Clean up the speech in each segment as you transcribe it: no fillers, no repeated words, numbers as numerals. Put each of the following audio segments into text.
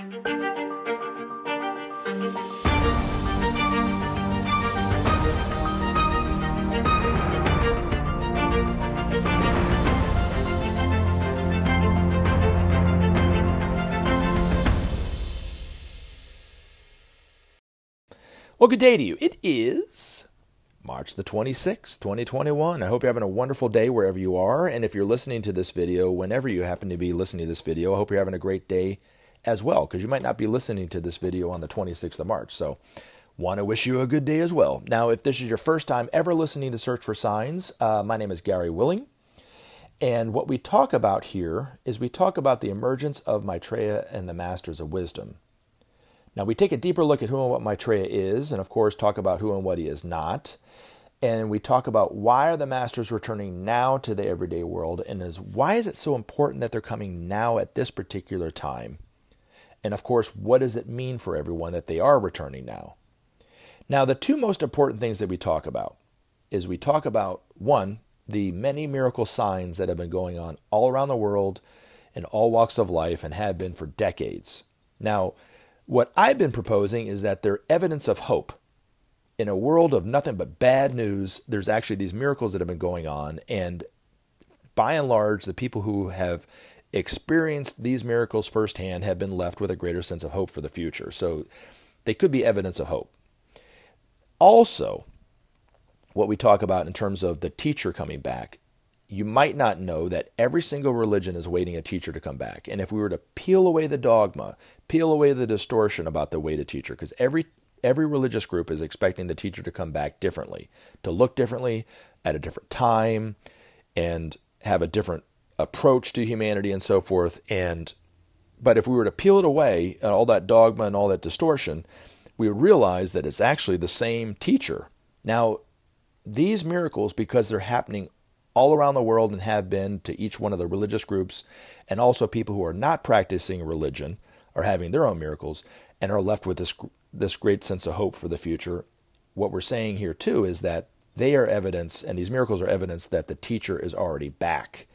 Well, good day to you. It is March the 26th, 2021. I hope you're having a wonderful day wherever you are. And if you're listening to this video, whenever you happen to be listening to this video, I hope you're having a great day as well, because you might not be listening to this video on the 26th of March. So want to wish you a good day as well. Now, if this is your first time ever listening to Search for Signs, my name is Gary Willing. And what we talk about here is we talk about the emergence of Maitreya and the Masters of Wisdom. Now, we take a deeper look at who and what Maitreya is, and of course talk about who and what he is not. And we talk about why are the Masters returning now to the everyday world, and why is it so important that they're coming now at this particular time? And of course, what does it mean for everyone that they are returning now? Now, the two most important things that we talk about is we talk about, one, the many miracle signs that have been going on all around the world in all walks of life and have been for decades. Now, what I've been proposing is that they're evidence of hope. In a world of nothing but bad news, there's actually these miracles that have been going on, and by and large, the people who have experienced these miracles firsthand have been left with a greater sense of hope for the future. So they could be evidence of hope. Also, what we talk about in terms of the teacher coming back, you might not know that every single religion is waiting a teacher to come back. And if we were to peel away the dogma, peel away the distortion about the way to teacher, because every religious group is expecting the teacher to come back differently, to look differently at a different time, and have a different approach to humanity and so forth. But if we were to peel it away, all that dogma and all that distortion, we would realize that it's actually the same teacher. Now, these miracles, because they're happening all around the world and have been to each one of the religious groups, and also people who are not practicing religion are having their own miracles and are left with this great sense of hope for the future. What we're saying here too is that they are evidence, and these miracles are evidence that the teacher is already back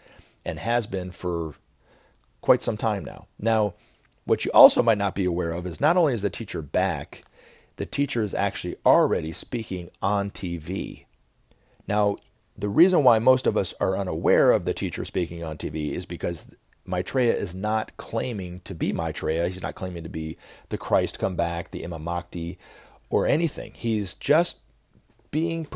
and has been for quite some time now. Now, what you also might not be aware of is not only is the teacher back, the teacher is actually already speaking on TV. Now, the reason why most of us are unaware of the teacher speaking on TV is because Maitreya is not claiming to be Maitreya. He's not claiming to be the Christ come back, the Imam Mahdi, or anything. He's just he's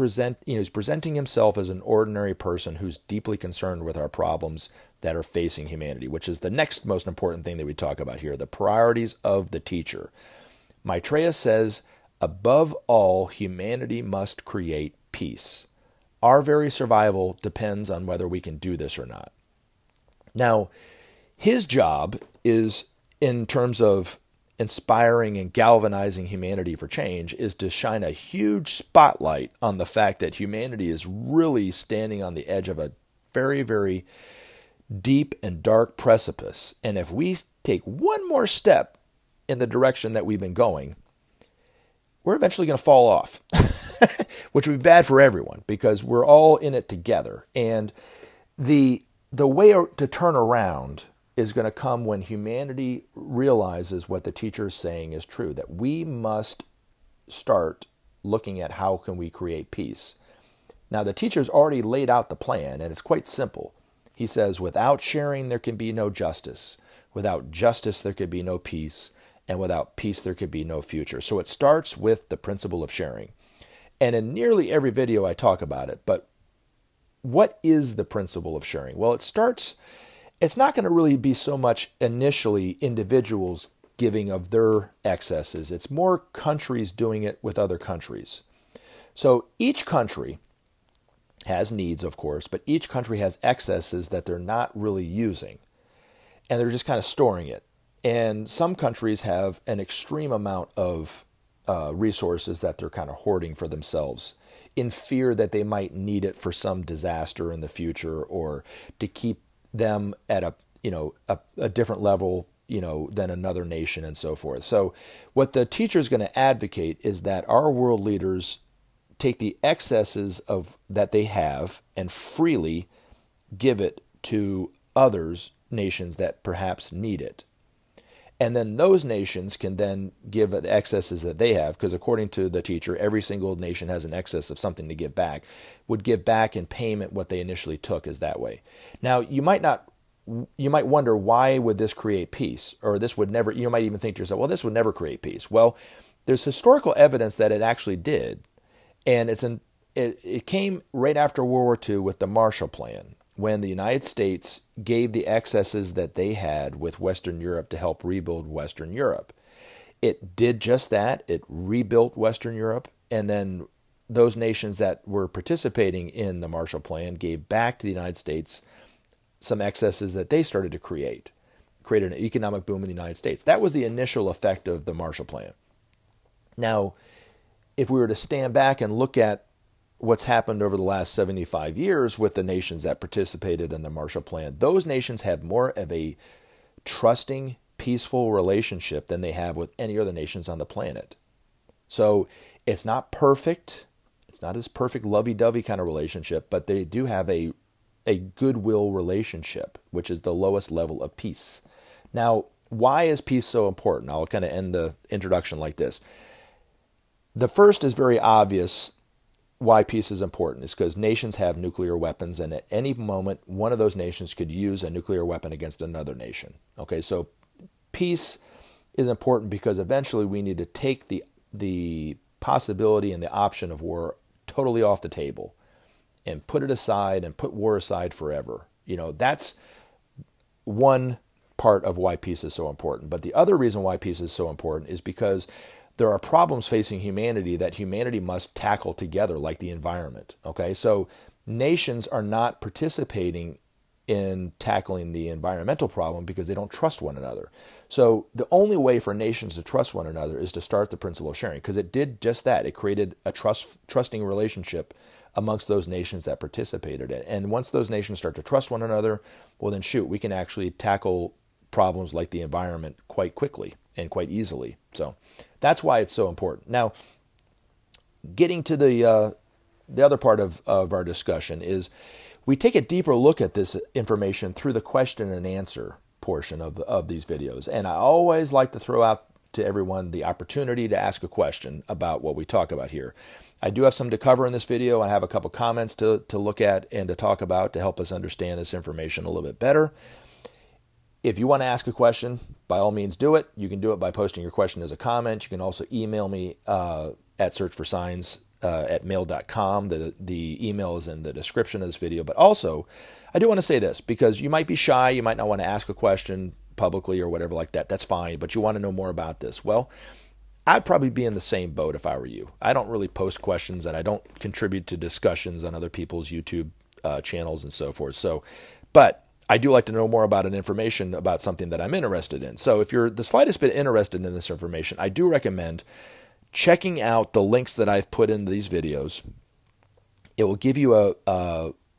presenting himself as an ordinary person who's deeply concerned with our problems that are facing humanity, which is the next most important thing that we talk about here, the priorities of the teacher. Maitreya says, above all, humanity must create peace. Our very survival depends on whether we can do this or not. Now, his job is, in terms of inspiring and galvanizing humanity for change, is to shine a huge spotlight on the fact that humanity is really standing on the edge of a very, very deep and dark precipice. And if we take one more step in the direction that we've been going, we're eventually going to fall off, which would be bad for everyone because we're all in it together. And the way to turn around is going to come when humanity realizes what the teacher is saying is true, that we must start looking at how can we create peace. Now, the teacher's already laid out the plan, and it's quite simple. He says, without sharing, there can be no justice. Without justice, there could be no peace. And without peace, there could be no future. So it starts with the principle of sharing. And in nearly every video, I talk about it. But what is the principle of sharing? Well, it's not going to really be so much initially individuals giving of their excesses. It's more countries doing it with other countries. So each country has needs, of course, but each country has excesses that they're not really using. And they're just kind of storing it. And some countries have an extreme amount of resources that they're kind of hoarding for themselves in fear that they might need it for some disaster in the future or to keep them at a different level, than another nation and so forth. So what the teacher is going to advocate is that our world leaders take the excesses that they have and freely give it to others, nations that perhaps need it. And then those nations can then give the excesses that they have, because according to the teacher, every single nation has an excess of something to give back, would give back in payment what they initially took is that way. Now, you might wonder, why would this create peace? Or this would never, you might even think to yourself, well, this would never create peace. Well, there's historical evidence that it actually did. And it came right after World War II with the Marshall Plan, when the United States gave the excesses that they had with Western Europe to help rebuild Western Europe. It did just that. It rebuilt Western Europe, and then those nations that were participating in the Marshall Plan gave back to the United States some excesses that they started to created an economic boom in the United States. That was the initial effect of the Marshall Plan. Now, if we were to stand back and look at what's happened over the last 75 years with the nations that participated in the Marshall Plan, those nations had more of a trusting, peaceful relationship than they have with any other nations on the planet. So it's not perfect. It's not as perfect lovey-dovey kind of relationship, but they do have a goodwill relationship, which is the lowest level of peace. Now, why is peace so important? I'll kind of end the introduction like this. The first is very obvious. Why peace is important is because nations have nuclear weapons, and at any moment, one of those nations could use a nuclear weapon against another nation. Okay, so peace is important because eventually we need to take the possibility and the option of war totally off the table and put it aside and put war aside forever. That's one part of why peace is so important. But the other reason why peace is so important is because there are problems facing humanity that humanity must tackle together, like the environment. Okay, so nations are not participating in tackling the environmental problem because they don't trust one another. So the only way for nations to trust one another is to start the principle of sharing, because it did just that. It created a trusting relationship amongst those nations that participated in it. And once those nations start to trust one another, well then shoot, we can actually tackle problems like the environment quite quickly and quite easily. So that's why it's so important. Now, getting to the other part of our discussion is we take a deeper look at this information through the question and answer portion of these videos. And I always like to throw out to everyone the opportunity to ask a question about what we talk about here. I do have some to cover in this video. I have a couple comments to look at and to talk about to help us understand this information a little bit better. If you want to ask a question, by all means do it. You can do it by posting your question as a comment. You can also email me at searchforsigns@mail.com. The email is in the description of this video. But also, I do want to say this, because you might be shy, you might not want to ask a question publicly or whatever like that. That's fine, but you want to know more about this. Well, I'd probably be in the same boat if I were you. I don't really post questions, and I don't contribute to discussions on other people's YouTube channels and so forth. But I do like to know more about information about something that I'm interested in. So if you're the slightest bit interested in this information, I do recommend checking out the links that I've put in these videos. It will give you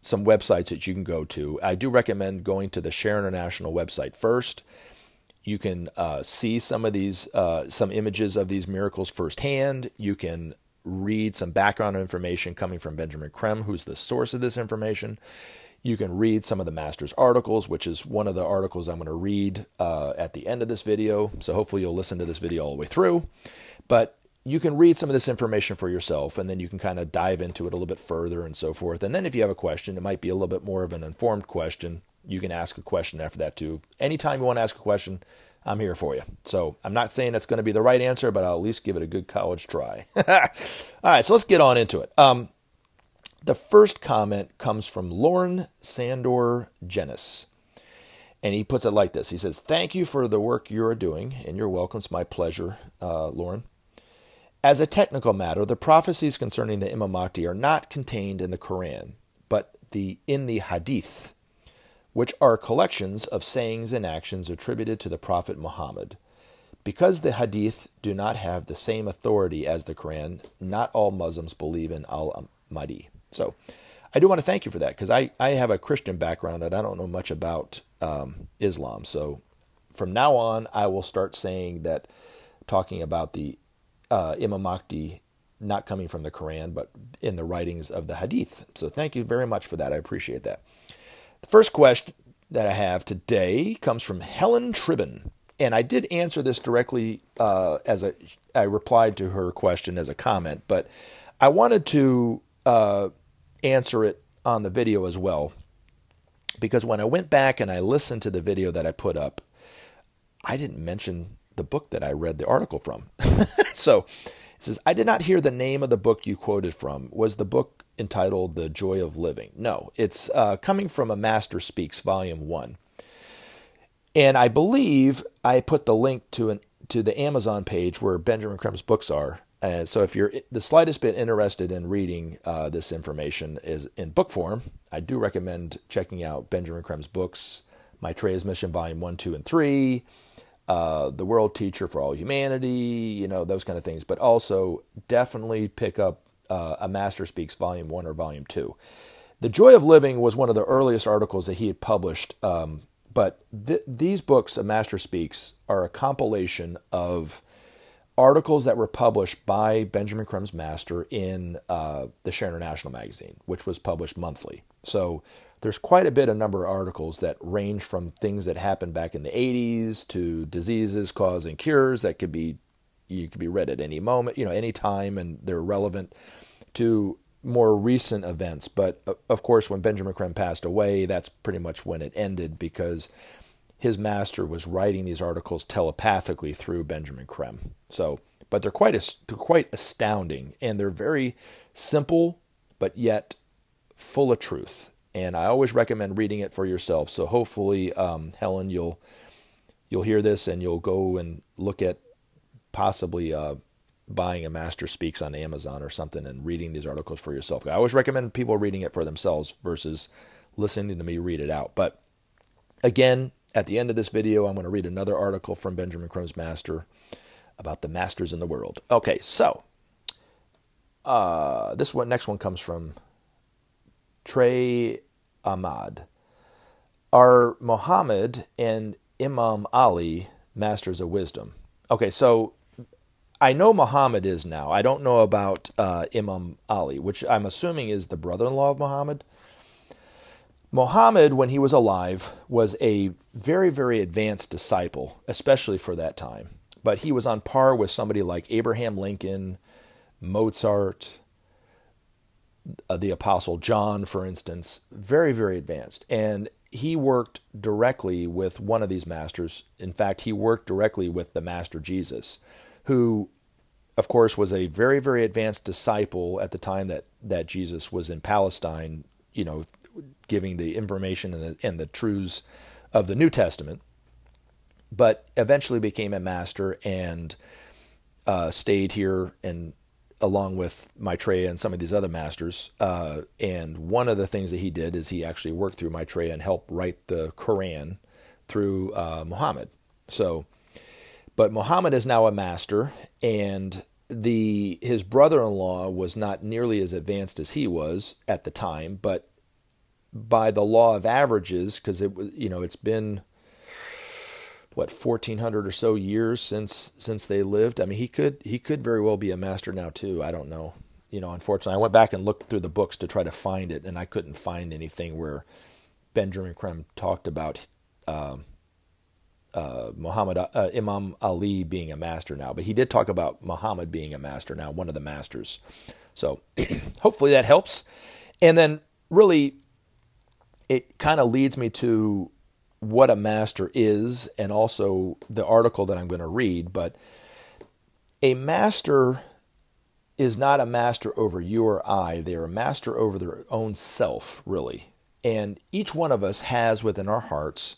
some websites that you can go to. I do recommend going to the Share International website first. You can see some of these, some images of these miracles firsthand. You can read some background information coming from Benjamin Creme, who's the source of this information. You can read some of the master's articles, which is one of the articles I'm going to read at the end of this video. So hopefully you'll listen to this video all the way through. But you can read some of this information for yourself, and then you can kind of dive into it a little bit further and so forth. And then if you have a question, it might be a little bit more of an informed question. You can ask a question after that too. Anytime you want to ask a question, I'm here for you. So I'm not saying that's going to be the right answer, but I'll at least give it a good college try. All right, so let's get on into it. The first comment comes from Lauren Sandor Genis. And he puts it like this. He says, "Thank you for the work you are doing." And you're welcome. It's my pleasure, Lauren. "As a technical matter, the prophecies concerning the Imam Mahdi are not contained in the Quran, but in the Hadith, which are collections of sayings and actions attributed to the Prophet Muhammad. Because the Hadith do not have the same authority as the Quran, not all Muslims believe in Al-Mahdi." So I do want to thank you for that, because I have a Christian background and I don't know much about Islam. So from now on, I will start saying that, talking about the Imam Mahdi not coming from the Quran, but in the writings of the Hadith. So thank you very much for that. I appreciate that. The first question that I have today comes from Helen Tribben. And I did answer this directly I replied to her question as a comment, but I wanted to answer it on the video as well, because when I went back and I listened to the video that I put up, I didn't mention the book that I read the article from. So it says, I did not hear the name of the book you quoted from. Was the book entitled The Joy of Living? No, it's coming from A Master Speaks, Volume 1. And I believe I put the link to the Amazon page where Benjamin Creme's books are. And so if you're the slightest bit interested in reading this information is in book form, I do recommend checking out Benjamin Creme's books, Maitreya's Mission, Volume 1, 2, and 3, The World Teacher for All Humanity, those kind of things. But also definitely pick up A Master Speaks, Volume 1 or Volume 2. The Joy of Living was one of the earliest articles that he had published, but these books, A Master Speaks, are a compilation of articles that were published by Benjamin Creme's master in the Share International magazine, which was published monthly. So there's quite a bit of number of articles that range from things that happened back in the 80s to diseases, cause, and cures that could be read at any moment, any time, and they're relevant to more recent events. But of course, when Benjamin Creme passed away, that's pretty much when it ended, because his master was writing these articles telepathically through Benjamin Creme. So, but they're quite astounding, and they're very simple, but yet full of truth. And I always recommend reading it for yourself. So hopefully, Helen, you'll hear this and you'll go and look at possibly buying A Master Speaks on Amazon or something and reading these articles for yourself. I always recommend people reading it for themselves versus listening to me read it out. But again, at the end of this video, I'm going to read another article from Benjamin Creme's master about the masters in the world. Okay, so next one comes from Trey Ahmad. Are Muhammad and Imam Ali masters of wisdom? Okay, so I know Muhammad is now. I don't know about Imam Ali, which I'm assuming is the brother-in-law of Muhammad. Muhammad, when he was alive, was a very, very advanced disciple, especially for that time. But he was on par with somebody like Abraham Lincoln, Mozart, the Apostle John, for instance. Very, very advanced. And he worked directly with one of these masters. In fact, he worked directly with the Master Jesus, who, of course, was a very, very advanced disciple at the time that Jesus was in Palestine, giving the information and the truths of the New Testament, but eventually became a master and stayed here, and along with Maitreya and some of these other masters. And one of the things that he did is he actually worked through Maitreya and helped write the Quran through Muhammad. So, but Muhammad is now a master, and his brother-in-law was not nearly as advanced as he was at the time, but by the law of averages, because it was, it's been 1400 or so years since they lived. I mean, he could very well be a master now too. I don't know. Unfortunately, I went back and looked through the books to try to find it, and I couldn't find anything where Benjamin Creme talked about Imam Ali being a master now. But he did talk about Muhammad being a master now, one of the masters. So hopefully that helps. And then really, it kind of leads me to what a master is, and also the article that I'm going to read. But a master is not a master over you or I. They're a master over their own self, really. And each one of us has within our hearts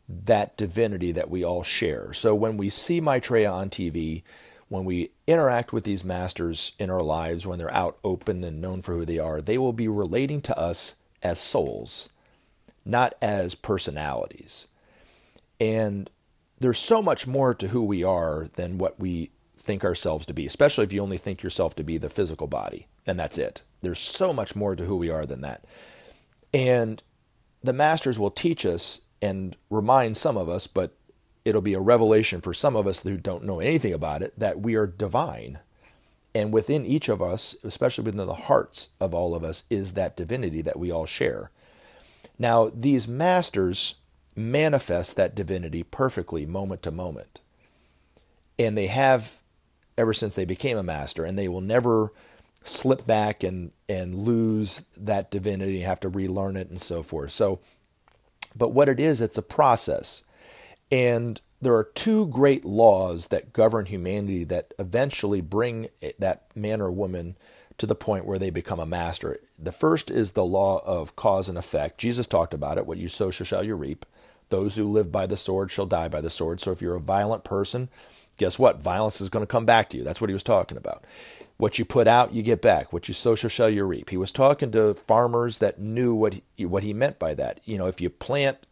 that divinity that we all share. So when we see Maitreya on TV, when we interact with these masters in our lives, when they're out open and known for who they are, they will be relating to us as souls, not as personalities. And there's so much more to who we are than what we think ourselves to be, especially if you only think yourself to be the physical body, and that's it. There's so much more to who we are than that. And the masters will teach us and remind some of us, but it'll be a revelation for some of us who don't know anything about it, that we are divine. And within each of us, especially within the hearts of all of us, is that divinity that we all share. Now, these masters manifest that divinity perfectly moment to moment. And they have ever since they became a master, and they will never slip back and lose that divinity, have to relearn it and so forth. So, but what it is, it's a process. And there are two great laws that govern humanity that eventually bring that man or woman to the point where they become a master. The first is the law of cause and effect. Jesus talked about it. What you sow shall you reap. Those who live by the sword shall die by the sword. So if you're a violent person, guess what? Violence is going to come back to you. That's what he was talking about. What you put out, you get back. What you sow shall you reap. He was talking to farmers that knew what he meant by that. You know, if you plant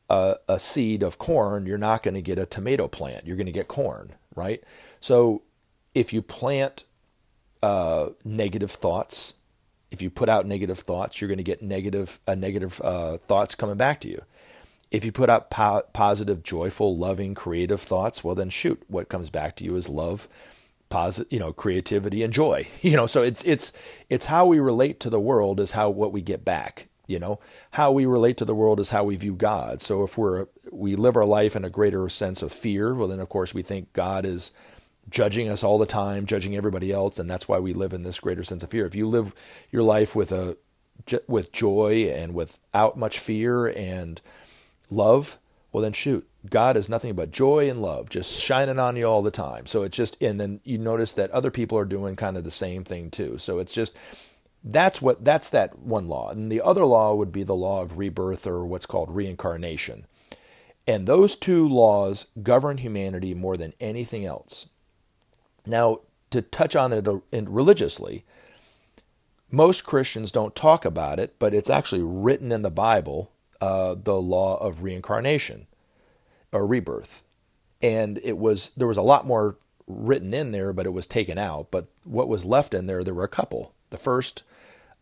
a seed of corn, you're not going to get a tomato plant. You're going to get corn, right? So if you plant negative thoughts, if you put out negative thoughts, you're going to get negative thoughts coming back to you. If you put out positive, joyful, loving, creative thoughts, well then shoot, what comes back to you is love, creativity and joy. So it's how we relate to the world is what we get back. How we relate to the world is how we view God. So if we live our life in a greater sense of fear, well then of course we think God is judging us all the time, judging everybody else, and that's why we live in this greater sense of fear. If you live your life with joy and without much fear and love, well then shoot, God is nothing but joy and love, just shining on you all the time. So it's just, and then you notice that other people are doing kind of the same thing too. So it's just, that's that one law. And the other law would be the law of rebirth, or what's called reincarnation. And those two laws govern humanity more than anything else. Now, to touch on it religiously, most Christians don't talk about it, but it's actually written in the Bible, the law of reincarnation or rebirth. And there was a lot more written in there, but it was taken out. But what was left in there were a couple. The first,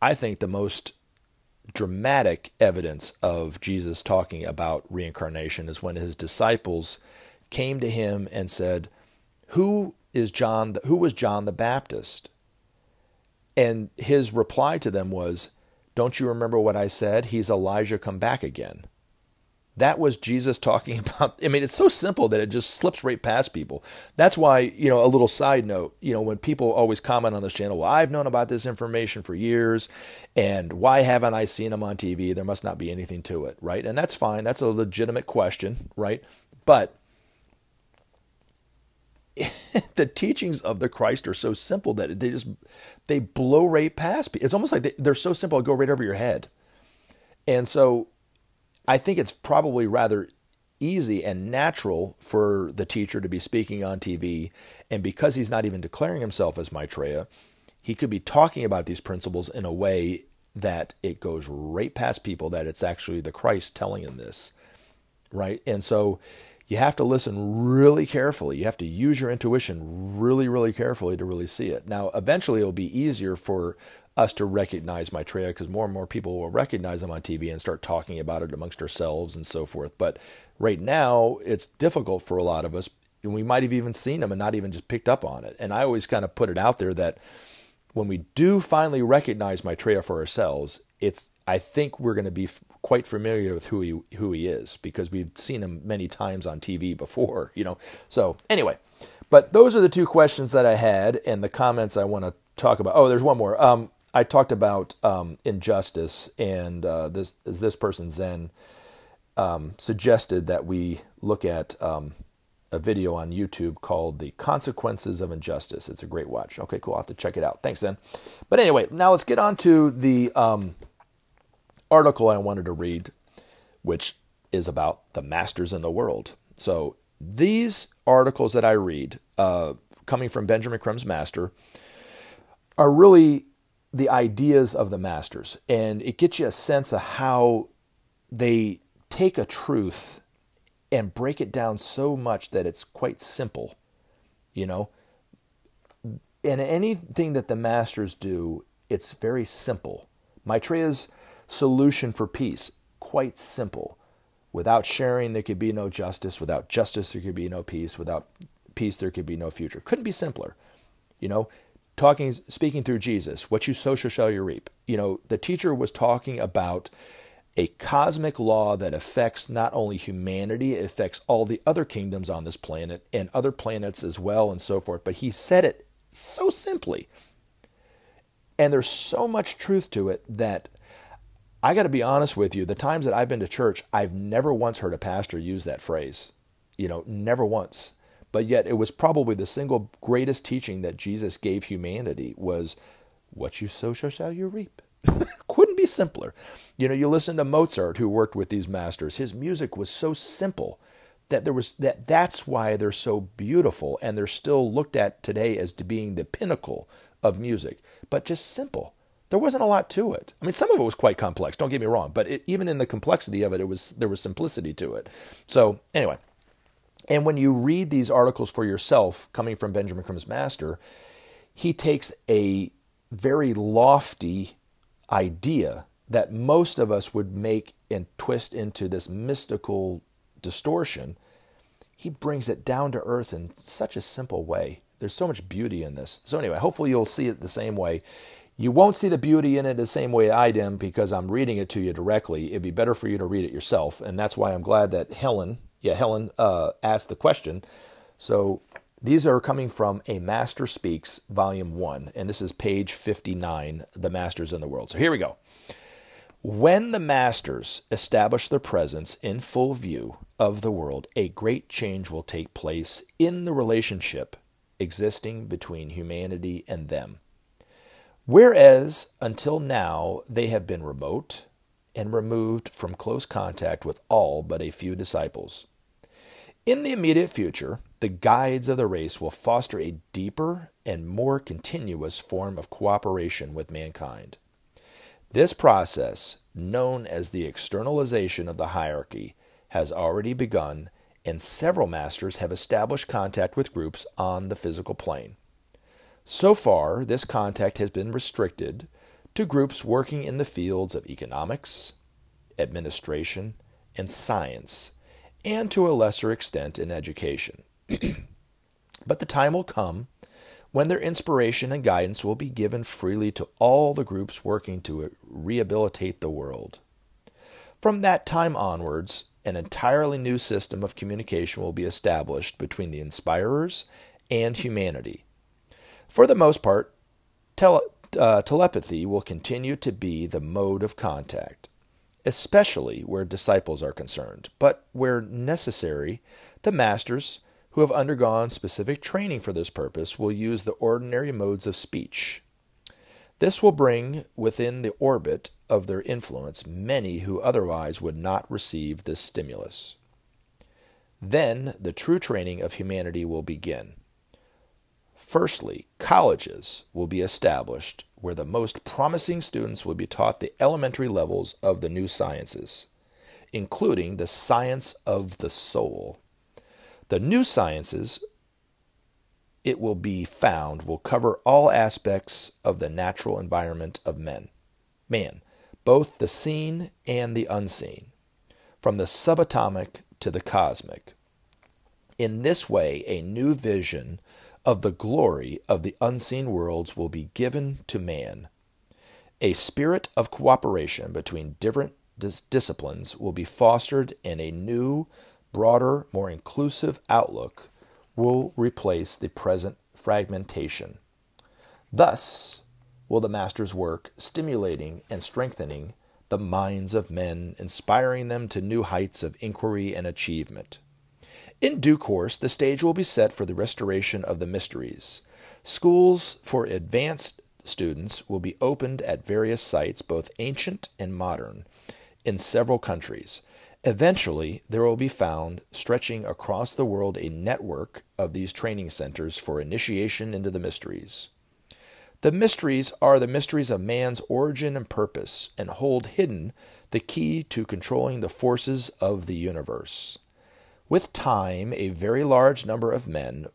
I think the most dramatic evidence of Jesus talking about reincarnation is when his disciples came to him and said, who was John the Baptist? And his reply to them was, don't you remember what I said? He's Elijah come back again. That was Jesus talking about. I mean, it's so simple that it just slips right past people. That's why, a little side note, when people always comment on this channel, well, I've known about this information for years, and why haven't I seen them on TV? There must not be anything to it, right? And that's fine. That's a legitimate question, right? But the teachings of the Christ are so simple that they blow right past people. It's almost like they're so simple, they go right over your head. And so I think it's probably rather easy and natural for the teacher to be speaking on TV. And because he's not even declaring himself as Maitreya, he could be talking about these principles in a way that it goes right past people, that it's actually the Christ telling him this, right? And so you have to listen really carefully. You have to use your intuition really, really carefully to really see it. Now, eventually it'll be easier for us to recognize Maitreya because more and more people will recognize him on TV and start talking about it amongst ourselves and so forth. But right now, it's difficult for a lot of us, and we might have even seen him and not even just picked up on it. And I always kind of put it out there that when we do finally recognize Maitreya for ourselves, I think we're going to be quite familiar with who he is, because we've seen him many times on TV before, So anyway, but those are the two questions that I had and the comments I want to talk about. Oh, there's one more. I talked about injustice, and this person, Zen, suggested that we look at a video on YouTube called The Consequences of Injustice. It's a great watch. Okay, cool. I'll have to check it out. Thanks, Zen. But anyway, now let's get on to the article I wanted to read, which is about the masters in the world. So these articles that I read, coming from Benjamin Creme's master, are really the ideas of the masters. And it gets you a sense of how they take a truth and break it down so much that it's quite simple, And anything that the masters do, it's very simple. Maitreya's solution for peace, quite simple. Without sharing, there could be no justice. Without justice, there could be no peace. Without peace, there could be no future. Couldn't be simpler. Speaking through Jesus, what you sow shall you reap. The teacher was talking about a cosmic law that affects not only humanity, it affects all the other kingdoms on this planet and other planets as well and so forth. But he said it so simply. And there's so much truth to it that I got to be honest with you. The times that I've been to church, I've never once heard a pastor use that phrase. Never once. But yet it was probably the single greatest teaching that Jesus gave humanity was, what you sow shall you reap. Couldn't be simpler. You listen to Mozart, who worked with these masters. His music was so simple that that's why they're so beautiful, and they're still looked at today as to being the pinnacle of music. But just simple. There wasn't a lot to it. I mean, some of it was quite complex, don't get me wrong, but even in the complexity of it, there was simplicity to it. So anyway, and when you read these articles for yourself, coming from Benjamin Creme's master, he takes a very lofty idea that most of us would make and twist into this mystical distortion. He brings it down to earth in such a simple way. There's so much beauty in this. So anyway, hopefully you'll see it the same way. You won't see the beauty in it the same way I did because I'm reading it to you directly. It'd be better for you to read it yourself. And that's why I'm glad that Helen asked the question. So these are coming from A Master Speaks, Volume 1. And this is page 59, The Masters in the World. So here we go. When the masters establish their presence in full view of the world, a great change will take place in the relationship existing between humanity and them. Whereas until now they have been remote and removed from close contact with all but a few disciples. In the immediate future, the guides of the race will foster a deeper and more continuous form of cooperation with mankind. This process, known as the externalization of the hierarchy, has already begun, and several masters have established contact with groups on the physical plane. So far, this contact has been restricted to groups working in the fields of economics, administration, and science, and to a lesser extent in education. But the time will come when their inspiration and guidance will be given freely to all the groups working to rehabilitate the world. From that time onwards, an entirely new system of communication will be established between the inspirers and humanity. For the most part, telepathy will continue to be the mode of contact, especially where disciples are concerned, but where necessary, the masters who have undergone specific training for this purpose will use the ordinary modes of speech. This will bring within the orbit of their influence many who otherwise would not receive this stimulus. Then the true training of humanity will begin. Firstly, colleges will be established where the most promising students will be taught the elementary levels of the new sciences, including the science of the soul. The new sciences, it will be found, will cover all aspects of the natural environment of man, both the seen and the unseen, from the subatomic to the cosmic. In this way, a new vision of the glory of the unseen worlds will be given to man. A spirit of cooperation between different disciplines will be fostered, and a new, broader, more inclusive outlook will replace the present fragmentation. Thus will the Master's work, stimulating and strengthening the minds of men, inspiring them to new heights of inquiry and achievement. In due course, the stage will be set for the restoration of the mysteries. Schools for advanced students will be opened at various sites, both ancient and modern, in several countries. Eventually, there will be found, stretching across the world, a network of these training centers for initiation into the mysteries. The mysteries are the mysteries of man's origin and purpose, and hold hidden the key to controlling the forces of the universe. With time, a very large number of men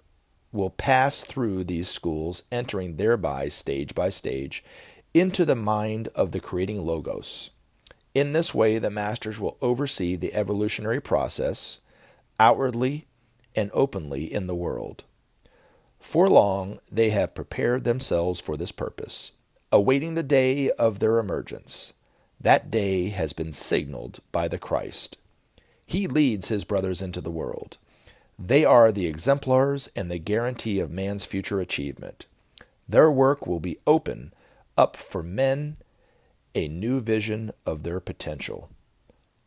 will pass through these schools, entering thereby, stage by stage, into the mind of the creating Logos. In this way, the masters will oversee the evolutionary process, outwardly and openly in the world. For long, they have prepared themselves for this purpose, awaiting the day of their emergence. That day has been signaled by the Christ. He leads his brothers into the world. They are the exemplars and the guarantee of man's future achievement. Their work will be open up for men a new vision of their potential.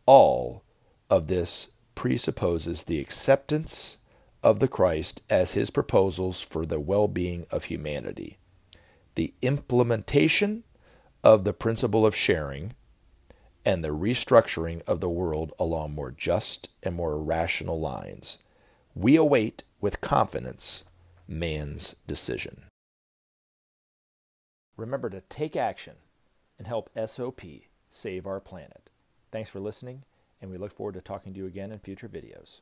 All of this presupposes the acceptance of the Christ as his proposals for the well-being of humanity, the implementation of the principle of sharing, and the restructuring of the world along more just and more rational lines. We await with confidence man's decision. Remember to take action and help SOP save our planet. Thanks for listening, and we look forward to talking to you again in future videos.